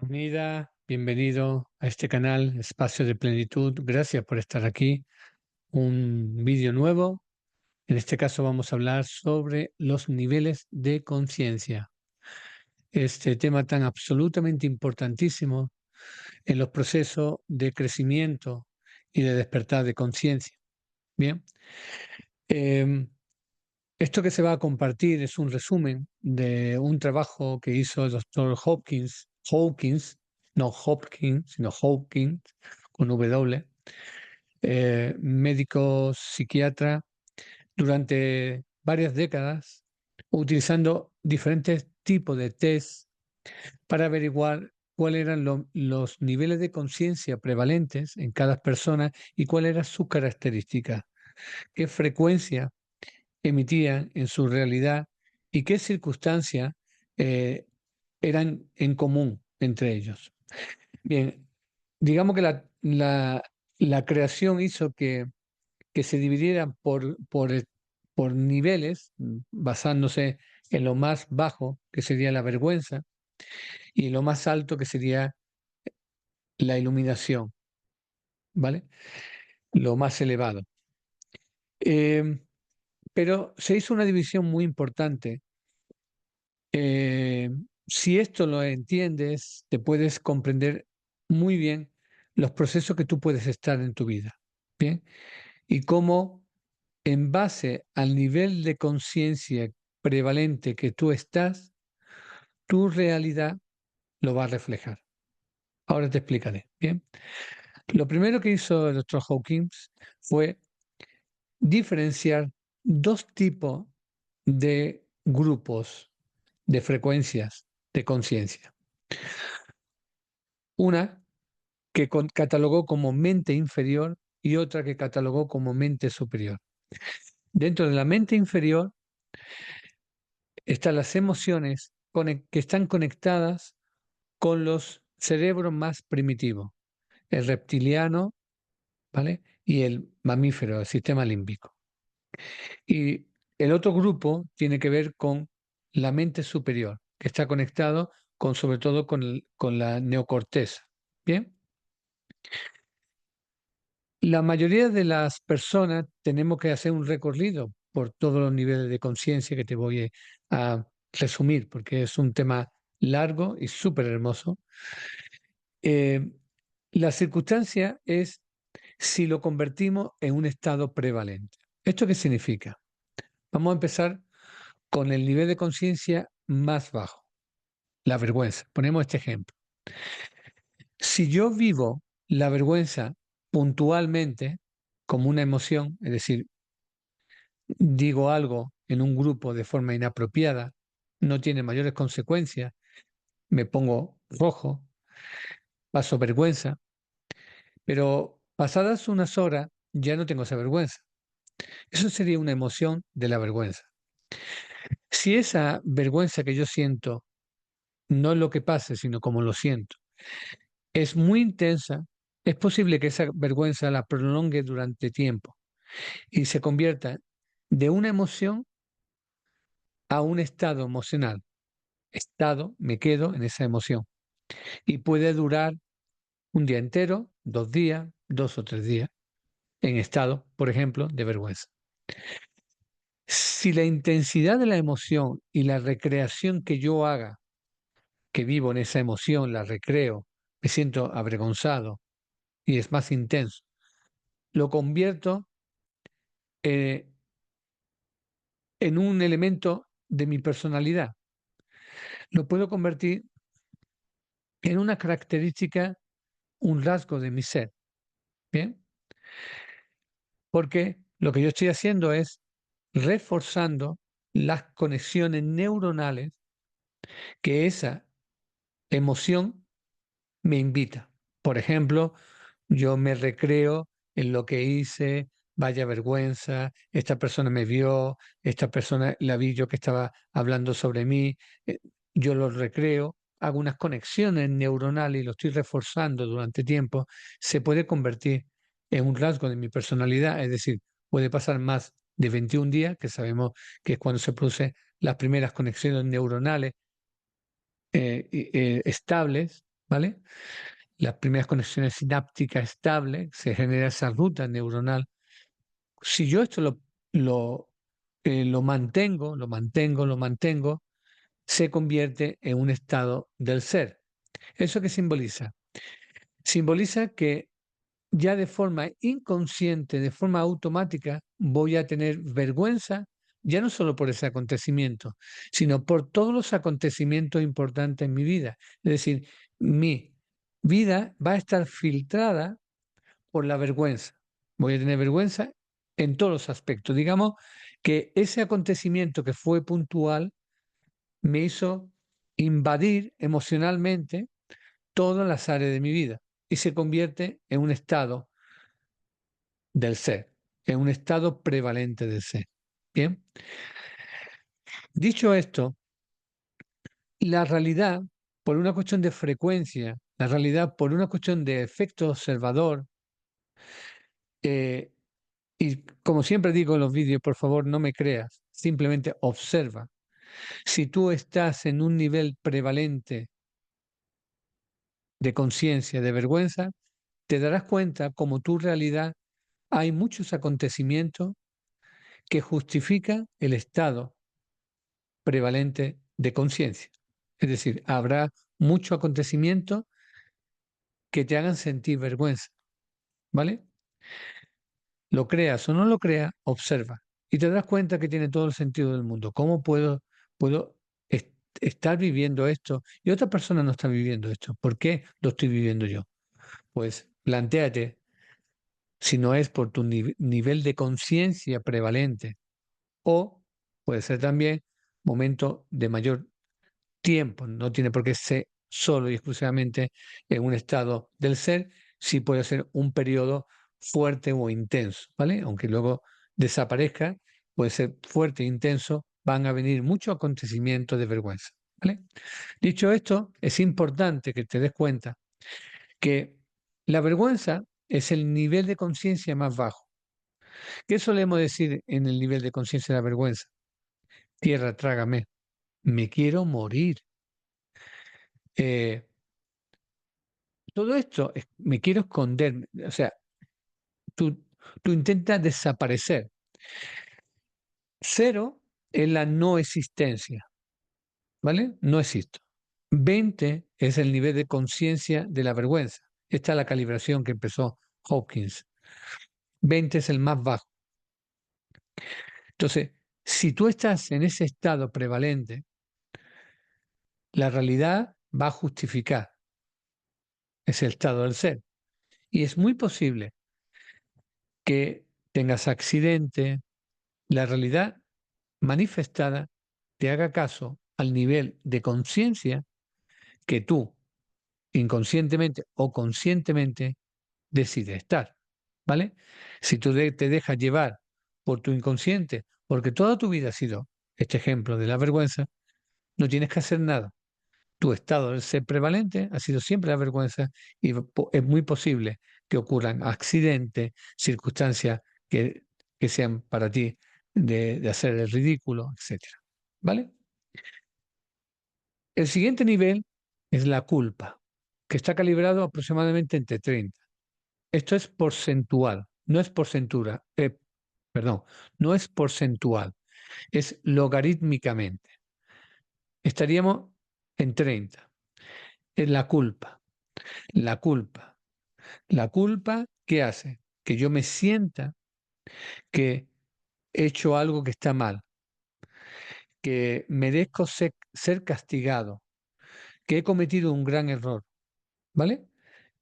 Bienvenida, bienvenido a este canal Espacio de Plenitud. Gracias por estar aquí. Un vídeo nuevo. En este caso vamos a hablar sobre los niveles de conciencia. Este tema tan absolutamente importantísimo en los procesos de crecimiento y de despertar de conciencia. Bien, em, esto que se va a compartir es un resumen de un trabajo que hizo el doctor Hopkins, sino Hopkins, con W, médico psiquiatra, durante varias décadas, utilizando diferentes tipos de test para averiguar cuáles eran los niveles de conciencia prevalentes en cada persona y cuál era su característica, qué frecuencia emitían en su realidad y qué circunstancias eh, eran en común entre ellos. Bien, digamos que la creación hizo que se dividieran por niveles, basándose en lo más bajo, que sería la vergüenza, y lo más alto, que sería la iluminación, ¿vale? Lo más elevado. Em, pero se hizo una división muy importante. Si esto lo entiendes, te puedes comprender muy bien los procesos que tú puedes estar en tu vida, ¿bien? Y cómo en base al nivel de conciencia prevalente que tú estás, tu realidad lo va a reflejar. Ahora te explicaré, ¿bien? Lo primero que hizo el doctor Hawkins fue diferenciar dos tipos de grupos de frecuencias de conciencia. Una que catalogó como mente inferior y otra que catalogó como mente superior. Dentro de la mente inferior están las emociones que están conectadas con los cerebros más primitivos, el reptiliano, ¿vale? Y el mamífero, el sistema límbico. Y el otro grupo tiene que ver con la mente superior, que está conectado sobre todo con la neocorteza. ¿Bien? La mayoría de las personas tenemos que hacer un recorrido por todos los niveles de conciencia que te voy a resumir, porque es un tema largo y súper hermoso. Eh, la circunstancia es si lo convertimos en un estado prevalente. ¿Esto qué significa? Vamos a empezar con el nivel de conciencia más bajo, la vergüenza. Ponemos este ejemplo. Si yo vivo la vergüenza puntualmente como una emoción, es decir, digo algo en un grupo de forma inapropiada, no tiene mayores consecuencias, me pongo rojo, paso vergüenza, pero pasadas unas horas ya no tengo esa vergüenza. Eso sería una emoción de la vergüenza. Si esa vergüenza que yo siento no es lo que pase, sino como lo siento, es muy intensa, es posible que esa vergüenza la prolongue durante tiempo y se convierta de una emoción a un estado emocional. Me quedo en esa emoción. Y puede durar un día entero, 2 días, 2 o 3 días, en estado, por ejemplo, de vergüenza. Si la intensidad de la emoción y la recreación que yo haga, que vivo en esa emoción, la recreo, me siento avergonzado y es más intenso, lo convierto eh, en un elemento de mi personalidad. Lo puedo convertir en una característica, un rasgo de mi ser. ¿Bien? Porque lo que yo estoy haciendo es reforzando las conexiones neuronales que esa emoción me invita. Por ejemplo, yo me recreo en lo que hice, vaya vergüenza, esta persona me vio, esta persona la vi yo que estaba hablando sobre mí, eh, yo lo recreo, hago unas conexiones neuronales y lo estoy reforzando durante tiempo, se puede convertir en un rasgo de mi personalidad, es decir, puede pasar más de 21 días, que sabemos que es cuando se producen las primeras conexiones neuronales estables, ¿vale? Las primeras conexiones sinápticas estables, se genera esa ruta neuronal. Si yo esto lo mantengo, lo mantengo, se convierte en un estado del ser. ¿Eso qué simboliza? Simboliza que ya de forma inconsciente, de forma automática, voy a tener vergüenza, ya no solo por ese acontecimiento, sino por todos los acontecimientos importantes en mi vida. Es decir, mi vida va a estar filtrada por la vergüenza. Voy a tener vergüenza en todos los aspectos. Digamos que ese acontecimiento que fue puntual me hizo invadir emocionalmente todas las áreas de mi vida y se convierte en un estado del ser, en un estado prevalente del ser. Bien, dicho esto, la realidad, por una cuestión de frecuencia, la realidad por una cuestión de efecto observador, eh, y como siempre digo en los vídeos, por favor no me creas, simplemente observa. Si tú estás en un nivel prevalente de conciencia, de vergüenza, te darás cuenta como tu realidad hay muchos acontecimientos que justifican el estado prevalente de conciencia. Es decir, habrá muchos acontecimientos que te hagan sentir vergüenza, ¿vale? Lo creas o no lo creas, observa y te das cuenta que tiene todo el sentido del mundo. ¿Cómo puedo estar viviendo esto y otra persona no está viviendo esto? ¿Por qué lo estoy viviendo yo? Pues plantéate si no es por tu nivel de conciencia prevalente o puede ser también momento de mayor tiempo, no tiene por qué ser solo y exclusivamente en un estado del ser, sí puede ser un periodo fuerte o intenso, ¿vale? Aunque luego desaparezca, puede ser fuerte e intenso, van a venir muchos acontecimientos de vergüenza, ¿vale? Dicho esto, es importante que te des cuenta que la vergüenza es el nivel de conciencia más bajo. ¿Qué solemos decir en el nivel de conciencia de la vergüenza? Tierra, trágame, me quiero morir. Eh, Todo esto, me quiero esconder, o sea, tú, tú intentas desaparecer. Cero es la no existencia, ¿vale? No existo. 20 es el nivel de conciencia de la vergüenza. Esta es la calibración que empezó Hawkins. 20 es el más bajo. Entonces, si tú estás en ese estado prevalente, la realidad va a justificar ese estado del ser. Y es muy posible que tengas accidente, la realidad manifestada te haga caso al nivel de conciencia que tú, inconscientemente o conscientemente, decides estar. ¿Vale? Si tú te dejas llevar por tu inconsciente, porque toda tu vida ha sido este ejemplo de la vergüenza, no tienes que hacer nada. Tu estado de ser prevalente ha sido siempre la vergüenza y es muy posible que ocurran accidentes, circunstancias que, que sean para ti de hacer el ridículo, etcétera. ¿Vale? El siguiente nivel es la culpa, que está calibrado aproximadamente entre 30. Esto es porcentual, no es porcentura, perdón, no es porcentual, es logarítmicamente. Estaríamos en 30. Es la culpa, la culpa. La culpa, ¿qué hace? Que yo me sienta que he hecho algo que está mal, que merezco ser castigado, que he cometido un gran error, ¿vale?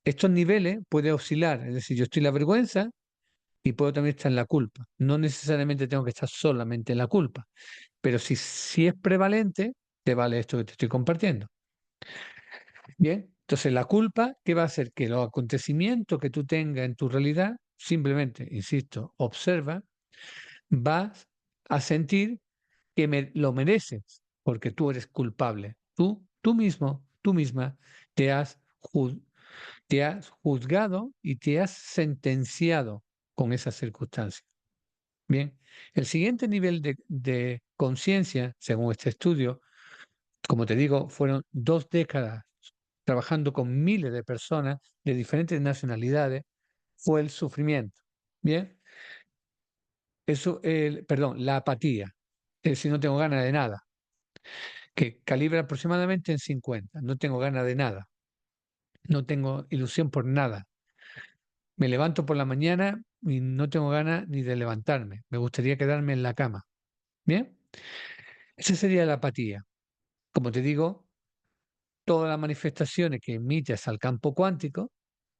Estos niveles pueden oscilar, es decir, yo estoy en la vergüenza y puedo también estar en la culpa. No necesariamente tengo que estar solamente en la culpa, pero si es prevalente, te vale esto que te estoy compartiendo. Bien, entonces la culpa, ¿qué va a hacer? Que los acontecimientos que tú tengas en tu realidad, simplemente, insisto, observa, vas a sentir que lo mereces, porque tú eres culpable. Tú mismo, tú misma, te has, te has juzgado y te has sentenciado con esa circunstancia. Bien, el siguiente nivel de conciencia, según este estudio, como te digo, fueron 2 décadas. trabajando con miles de personas de diferentes nacionalidades, fue el sufrimiento. Bien, perdón, la apatía, es decir, no tengo ganas de nada, que calibra aproximadamente en 50. No tengo ganas de nada, no tengo ilusión por nada. Me levanto por la mañana y no tengo ganas ni de levantarme. Me gustaría quedarme en la cama. Bien, esa sería la apatía. Como te digo, todas las manifestaciones que emites al campo cuántico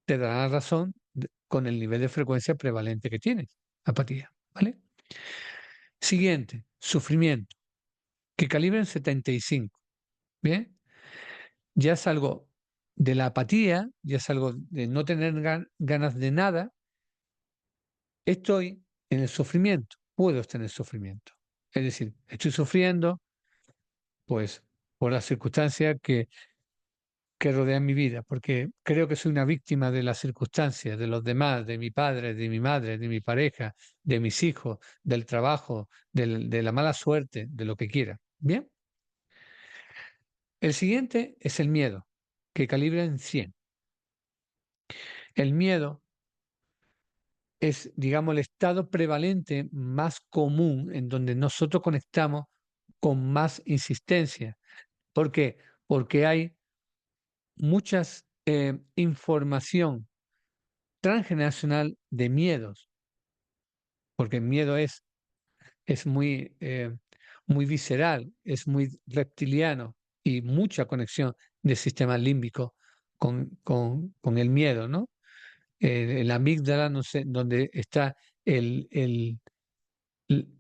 te darán la razón con el nivel de frecuencia prevalente que tienes. Apatía. ¿Vale? Siguiente, sufrimiento, que calibra en 75. Bien, ya salgo de la apatía, ya salgo de no tener ganas de nada, estoy en el sufrimiento, puedo estar en el sufrimiento. Es decir, estoy sufriendo, pues, por las circunstancias que rodean mi vida, porque creo que soy una víctima de las circunstancias, de los demás, de mi padre, de mi madre, de mi pareja, de mis hijos, del trabajo, de la mala suerte, de lo que quiera. Bien, el siguiente es el miedo, que calibra en 100. El miedo es, digamos, el estado prevalente más común en donde nosotros conectamos con más insistencia. ¿Por qué? Porque hay muchas información transgeneracional de miedos, porque el miedo es muy visceral, es muy reptiliano y mucha conexión del sistema límbico con el miedo, ¿no? La amígdala, no sé, donde está el,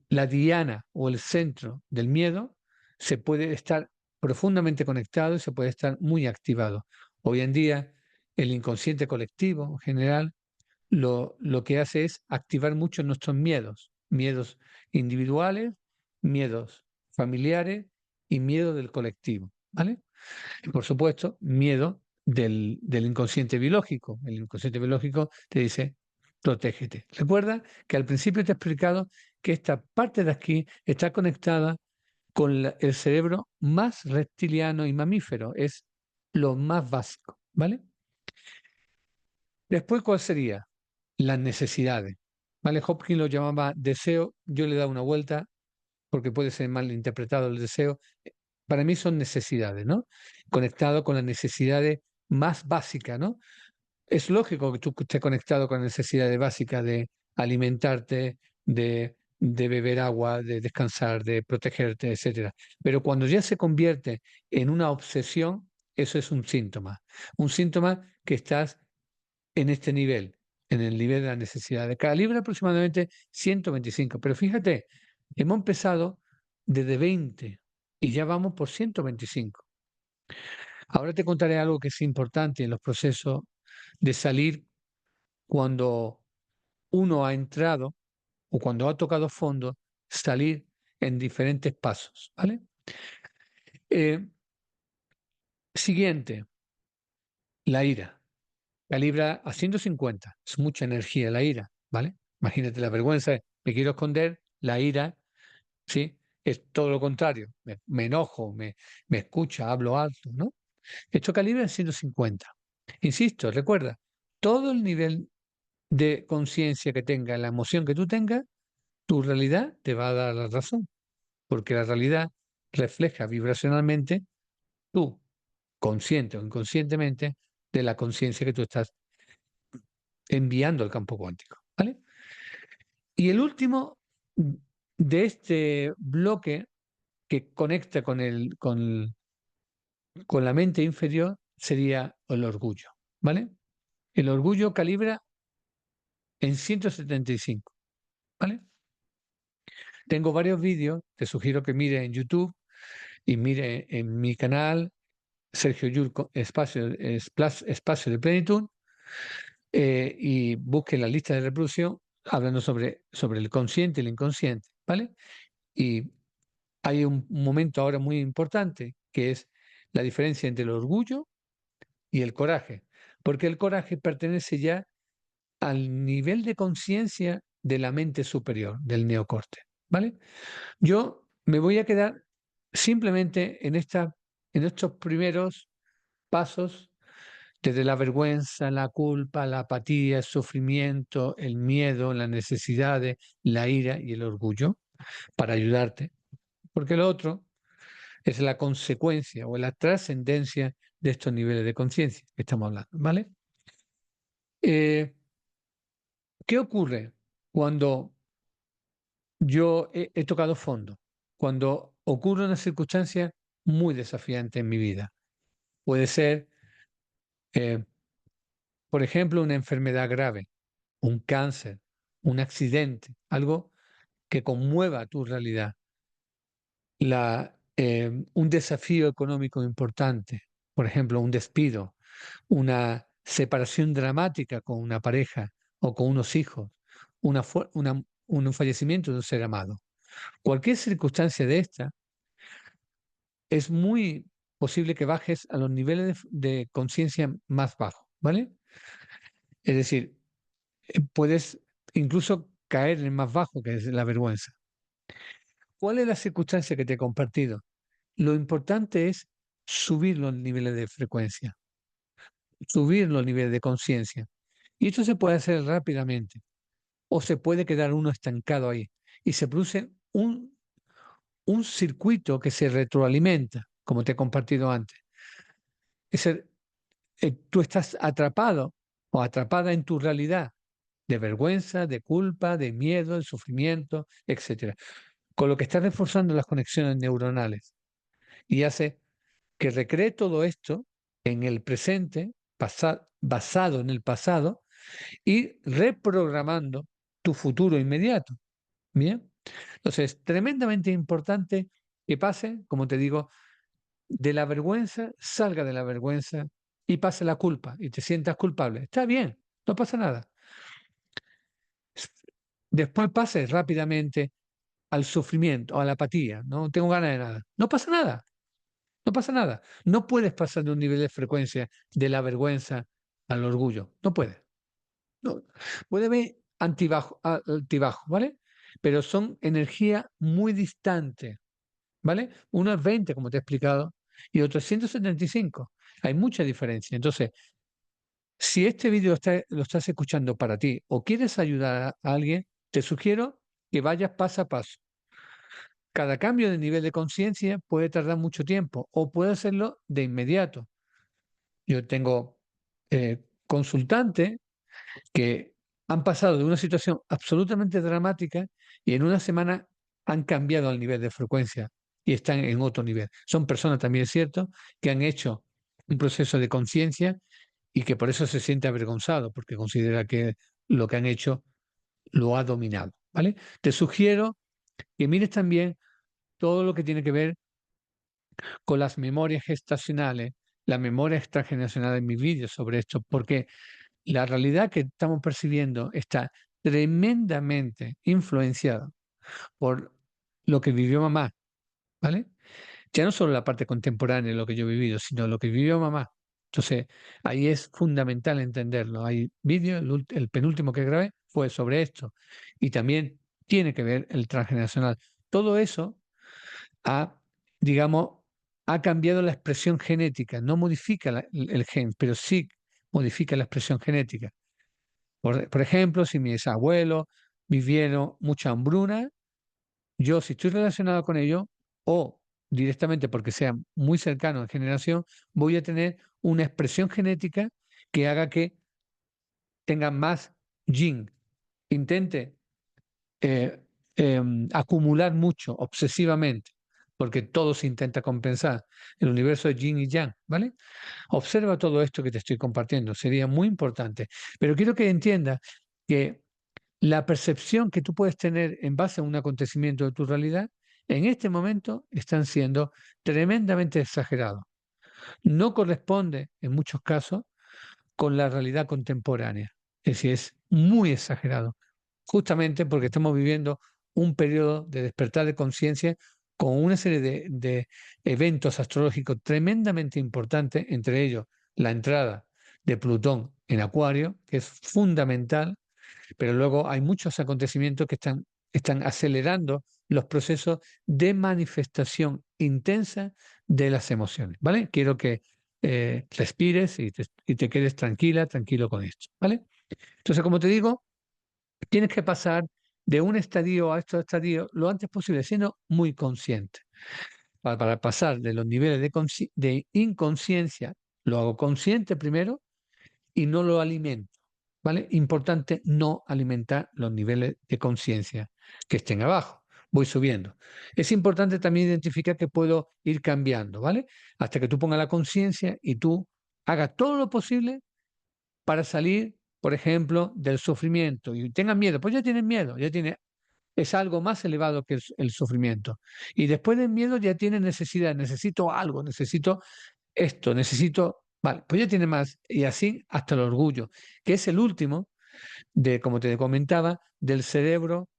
la diana o el centro del miedo, se puede estar profundamente conectado y se puede estar muy activado. Hoy en día, el inconsciente colectivo en general lo que hace es activar mucho nuestros miedos, miedos individuales, miedos familiares y miedo del colectivo, ¿vale? Y por supuesto, miedo del inconsciente biológico. El inconsciente biológico te dice, protégete. Recuerda que al principio te he explicado que esta parte de aquí está conectada con el cerebro más reptiliano y mamífero, es lo más básico, ¿vale? Después, ¿cuál sería? Las necesidades. ¿Vale? Hopkins lo llamaba deseo, yo le he dado una vuelta porque puede ser mal interpretado el deseo. Para mí son necesidades, ¿no? Conectado con las necesidades más básicas, ¿no? Es lógico que tú estés conectado con las necesidades básicas de alimentarte, de beber agua, de descansar, de protegerte, etcétera. Pero cuando ya se convierte en una obsesión, eso es un síntoma que estás en este nivel, en el nivel de la necesidad. De cada libra aproximadamente 125. Pero fíjate, hemos empezado desde 20 y ya vamos por 125. Ahora te contaré algo que es importante en los procesos de salir cuando uno ha entrado o cuando ha tocado fondo, salir en diferentes pasos, ¿vale? Eh, Siguiente, la ira. Calibra a 150. Es mucha energía la ira, ¿vale? Imagínate la vergüenza, me quiero esconder, la ira, ¿sí? Es todo lo contrario. Me enojo, me escucha, hablo alto, ¿no? Esto calibra en 150. Insisto, recuerda, todo el nivel de conciencia que tenga, la emoción que tú tengas, tu realidad te va a dar la razón, porque la realidad refleja vibracionalmente tú, consciente o inconscientemente, de la conciencia que tú estás enviando al campo cuántico, ¿vale? Y el último de este bloque que conecta con la mente inferior sería el orgullo, ¿vale? El orgullo calibra en 175, ¿vale? Tengo varios vídeos, te sugiero que mire en YouTube y mire en mi canal, Sergio Yul, Espacio de Plenitud, y busque la lista de reproducción hablando sobre el consciente y el inconsciente, ¿vale? Y hay un momento ahora muy importante que es la diferencia entre el orgullo y el coraje, porque el coraje pertenece ya al nivel de conciencia de la mente superior, del neocorte, ¿vale? Yo me voy a quedar simplemente en estos primeros pasos desde la vergüenza, la culpa, la apatía, el sufrimiento, el miedo, las necesidades, la ira y el orgullo, para ayudarte. Porque lo otro es la consecuencia o la trascendencia de estos niveles de conciencia que estamos hablando, ¿vale? ¿Qué ocurre cuando yo he tocado fondo? Cuando ocurre una circunstancia muy desafiante en mi vida. Puede ser, eh, por ejemplo, una enfermedad grave, un cáncer, un accidente, algo que conmueva tu realidad, un desafío económico importante, por ejemplo, un despido, una separación dramática con una pareja o con unos hijos, un fallecimiento de un ser amado. Cualquier circunstancia de esta es muy posible que bajes a los niveles de conciencia más bajos, ¿vale? Es decir, puedes incluso caer en el más bajo, que es la vergüenza. ¿Cuál es la circunstancia que te he compartido? Lo importante es subir los niveles de frecuencia, subir los niveles de conciencia. Y esto se puede hacer rápidamente o se puede quedar uno estancado ahí y se produce un circuito que se retroalimenta, como te he compartido antes. Es decir, tú estás atrapado o atrapada en tu realidad de vergüenza, de culpa, de miedo, de sufrimiento, etcétera. Con lo que estás reforzando las conexiones neuronales y hace que recree todo esto en el presente, basado en el pasado, y reprogramando tu futuro inmediato. Bien. Entonces, tremendamente importante que pase, como te digo, de la vergüenza, salga de la vergüenza y pase la culpa y te sientas culpable. Está bien, no pasa nada. Después pase rápidamente al sufrimiento, a la apatía. No tengo ganas de nada. No pasa nada. No pasa nada. No puedes pasar de un nivel de frecuencia de la vergüenza al orgullo. No puedes. No. Puede haber altibajo, ¿vale? Pero son energía muy distante, ¿vale? Uno es 20, como te he explicado, y otro es 175. Hay mucha diferencia. Entonces, si este vídeo lo estás escuchando para ti o quieres ayudar a alguien, te sugiero que vayas paso a paso. Cada cambio de nivel de conciencia puede tardar mucho tiempo o puede hacerlo de inmediato. Yo tengo consultantes que han pasado de una situación absolutamente dramática y en una semana han cambiado el nivel de frecuencia y están en otro nivel. Son personas también, es cierto, que han hecho un proceso de conciencia y que por eso se siente avergonzado, porque considera que lo que han hecho lo ha dominado. ¿Vale? Te sugiero que mires también todo lo que tiene que ver con las memorias gestacionales, la memoria extrageneracional en mis vídeos sobre esto, porque la realidad que estamos percibiendo está tremendamente influenciada por lo que vivió mamá, ¿vale? Ya no solo la parte contemporánea de lo que yo he vivido, sino lo que vivió mamá. Entonces, ahí es fundamental entenderlo. Hay vídeo, el penúltimo que grabé fue sobre esto. Y también tiene que ver el transgeneracional. Todo eso ha, digamos, ha cambiado la expresión genética. No modifica el gen, pero sí modifica la expresión genética. Por ejemplo, si mis abuelos vivieron mucha hambruna, yo si estoy relacionado con ellos o directamente porque sea muy cercano en generación, voy a tener una expresión genética que haga que tenga más yin. Intente acumular mucho obsesivamente, porque todo se intenta compensar. El universo es yin y yang, ¿vale? Observa todo esto que te estoy compartiendo, sería muy importante. Pero quiero que entiendas que la percepción que tú puedes tener en base a un acontecimiento de tu realidad, en este momento están siendo tremendamente exagerados. No corresponde, en muchos casos, con la realidad contemporánea. Es decir, es muy exagerado, justamente porque estamos viviendo un periodo de despertar de conciencia con una serie de eventos astrológicos tremendamente importantes, entre ellos la entrada de Plutón en Acuario, que es fundamental, pero luego hay muchos acontecimientos que están acelerando los procesos de manifestación intensa de las emociones, ¿vale? Quiero que respires y te quedes tranquila, tranquilo con esto, ¿vale? Entonces, como te digo, tienes que pasar de un estadio a estos estadios lo antes posible, siendo muy consciente. Para pasar de los niveles de inconsciencia, lo hago consciente primero y no lo alimento, ¿vale? Importante no alimentar los niveles de conciencia que estén abajo. Voy subiendo. Es importante también identificar que puedo ir cambiando, ¿vale? Hasta que tú pongas la conciencia y tú hagas todo lo posible para salir, por ejemplo, del sufrimiento y tengas miedo. Pues ya tienes miedo, es algo más elevado que el sufrimiento. Y después del miedo ya tienes necesidad, necesito algo, necesito esto, necesito, vale, pues ya tiene más, y así hasta el orgullo, que es el último de, como te comentaba, del cerebro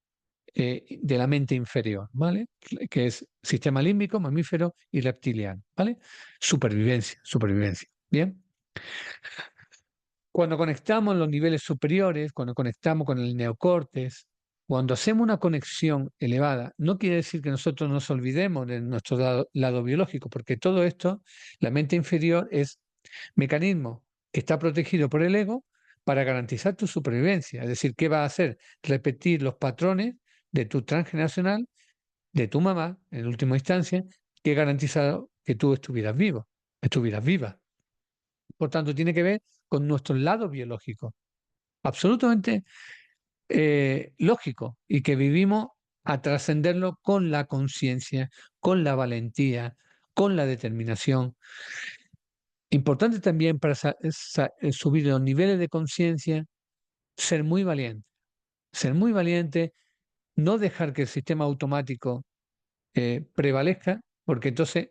de la mente inferior, ¿vale? Que es sistema límbico, mamífero y reptiliano, ¿vale? Supervivencia, supervivencia. Bien. Cuando conectamos en los niveles superiores, cuando conectamos con el neocortes, cuando hacemos una conexión elevada, no quiere decir que nosotros nos olvidemos de nuestro lado biológico, porque todo esto, la mente inferior es mecanismo que está protegido por el ego para garantizar tu supervivencia. Es decir, ¿qué va a hacer? Repetir los patrones de tu transgeneracional, de tu mamá, en última instancia, que garantiza que tú estuvieras vivo, estuvieras viva. Por tanto, tiene que ver con nuestro lado biológico, absolutamente lógico, y que vivimos a trascenderlo con la conciencia, con la valentía, con la determinación. Importante también para subir los niveles de conciencia, ser muy valiente, no dejar que el sistema automático prevalezca, porque entonces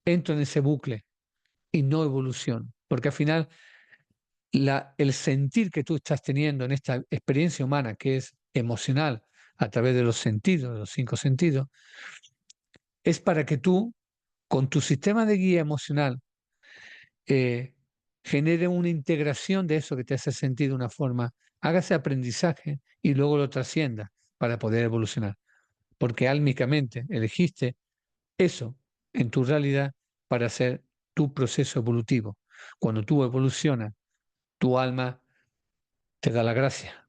entro en ese bucle y no evolución, porque al final el sentir que tú estás teniendo en esta experiencia humana, que es emocional, a través de los sentidos, de los 5 sentidos, es para que tú, con tu sistema de guía emocional, eh, genere una integración de eso que te hace sentir de una forma, hágase aprendizaje y luego lo trascienda para poder evolucionar. Porque álmicamente elegiste eso en tu realidad para hacer tu proceso evolutivo. Cuando tú evolucionas, tu alma te da la gracia,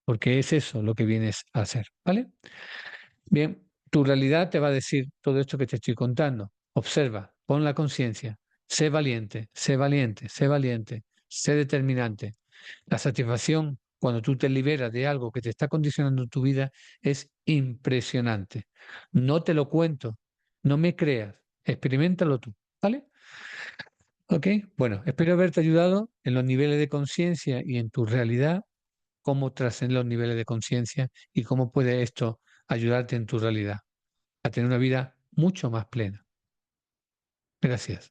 porque es eso lo que vienes a hacer, ¿vale? Bien, tu realidad te va a decir todo esto que te estoy contando. Observa, pon la conciencia, sé valiente, sé valiente, sé valiente, sé determinante. La satisfacción cuando tú te liberas de algo que te está condicionando tu vida es impresionante. No te lo cuento, no me creas, experiméntalo tú, ¿vale? Ok, bueno, espero haberte ayudado en los niveles de conciencia y en tu realidad, cómo trascender los niveles de conciencia y cómo puede esto ayudarte en tu realidad a tener una vida mucho más plena. Gracias.